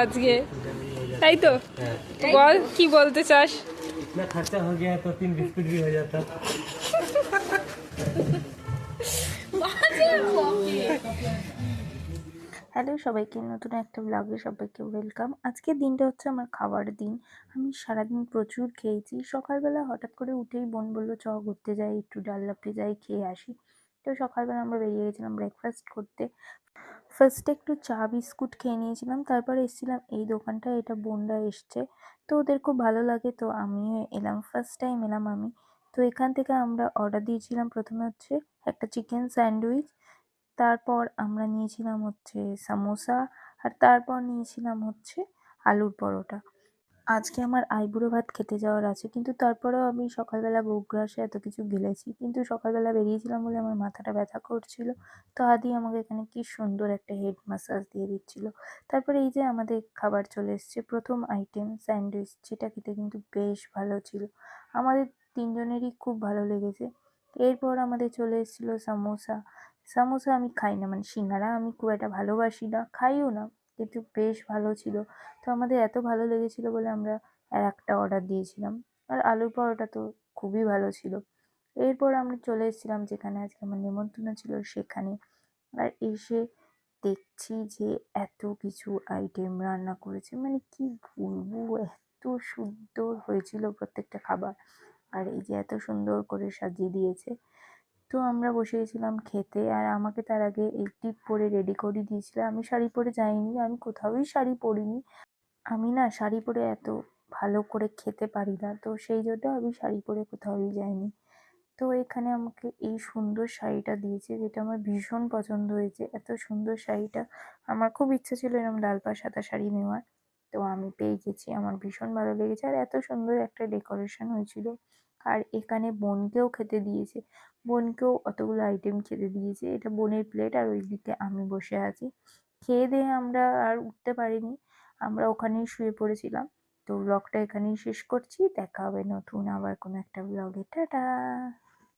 আজকে তাই তো বল কি বলতে চাস। इतना खर्चा हो गया तो 3 बिस्कुट भी हो जाता। হ্যালো সবাইকে, নতুন একটা ব্লগে সবাইকে ওয়েলকাম। আজকের দিনটা হচ্ছে আমার খাবার দিন। আমি সারাদিন প্রচুর খেয়েছি। সকালবেলা হঠাৎ করে উঠেই বোন বললো চ ঘুরতে যাই, একটু ডাললাপড়ি যাই, খেয়ে আসি। তো সকালবেলা আমরা বেরিয়ে গেছিলাম ব্রেকফাস্ট করতে। ফার্স্টে একটু চা বিস্কুট খেয়ে নিয়েছিলাম, তারপরে এসেছিলাম এই দোকানটা, এটা বোনরা এসছে, তো ওদের খুব ভালো লাগে, তো আমিও এলাম, ফার্স্ট টাইম এলাম আমি। তো এখান থেকে আমরা অর্ডার দিয়েছিলাম প্রথমে হচ্ছে একটা চিকেন স্যান্ডউইচ, তারপর আমরা নিয়েছিলাম হচ্ছে সামোসা, আর তারপর নিয়েছিলাম হচ্ছে আলুর পরোটা। আজকে আমার আইবুড়ো ভাত খেতে যাওয়ার আছে, কিন্তু তারপরেও আমি সকালবেলা বউগ্রাসে এত কিছু গিলেছি, কিন্তু সকালবেলা বেরিয়েছিলাম বলে আমার মাথাটা ব্যথা করছিল। তো আদি আমাকে এখানে কি সুন্দর একটা হেড ম্যাসাজ দিয়ে দিচ্ছিল। তারপরে এই যে আমাদের খাবার চলে এসছে, প্রথম আইটেম স্যান্ডউইচ, যেটা খেতে কিন্তু বেশ ভালো ছিল, আমাদের তিনজনেরই খুব ভালো লেগেছে। এরপর আমাদের চলে এসেছিলো সামোসা। সামোসা আমি খাই না, মানে সিঙ্গারা আমি খুব একটা ভালোবাসি না, খাইও না, কিন্তু বেশ ভালো ছিল। তো আমাদের এত ভালো লেগেছিলো বলে আমরা আর একটা অর্ডার দিয়েছিলাম। আর আলুর পরোটা তো খুবই ভালো ছিল। এরপর আমরা চলে এসেছিলাম যেখানে আজকে আমার নেমন্তন্ন ছিল সেখানে। আর এসে দেখছি যে এত কিছু আইটেম রান্না করেছে, মানে কি বলবো, এত সুন্দর হয়েছিল প্রত্যেকটা খাবার। আর এই যে এত সুন্দর করে সাজিয়ে দিয়েছে। তো আমরা বসে গেছিলাম খেতে, আর আমাকে তার আগে এই টিপ পরে রেডি করে দিয়েছিল। আমি শাড়ি পরে যাইনি, আমি কোথাওই শাড়ি পরিনি। আমি না শাড়ি পরে এত ভালো করে খেতে পারি না, তো সেই জন্য আমি শাড়ি পরে কোথাওই যাইনি। তো এখানে আমাকে এই সুন্দর শাড়িটা দিয়েছে, যেটা আমার ভীষণ পছন্দ হয়েছে। এত সুন্দর শাড়িটা, আমার খুব ইচ্ছা ছিল এরকম লাল পাড় সাদা শাড়ি নেওয়ার, তো আমি পেয়ে গেছি, আমার ভীষণ ভালো লেগেছে। আর এত সুন্দর একটা ডেকোরেশন হয়েছিল। আর এখানে বোনকেও খেতে দিয়েছে, বোনকেও অতগুলো আইটেম খেতে দিয়েছে। এটা বোনের প্লেট, আর ওইদিকে আমি বসে আছি। খেয়ে দিয়ে আমরা আর উঠতে পারিনি, আমরা ওখানেই শুয়ে পড়েছিলাম। তো ব্লগটা এখানেই শেষ করছি, দেখা হবে নতুন আবার কোনো একটা ব্লগে, টাটা।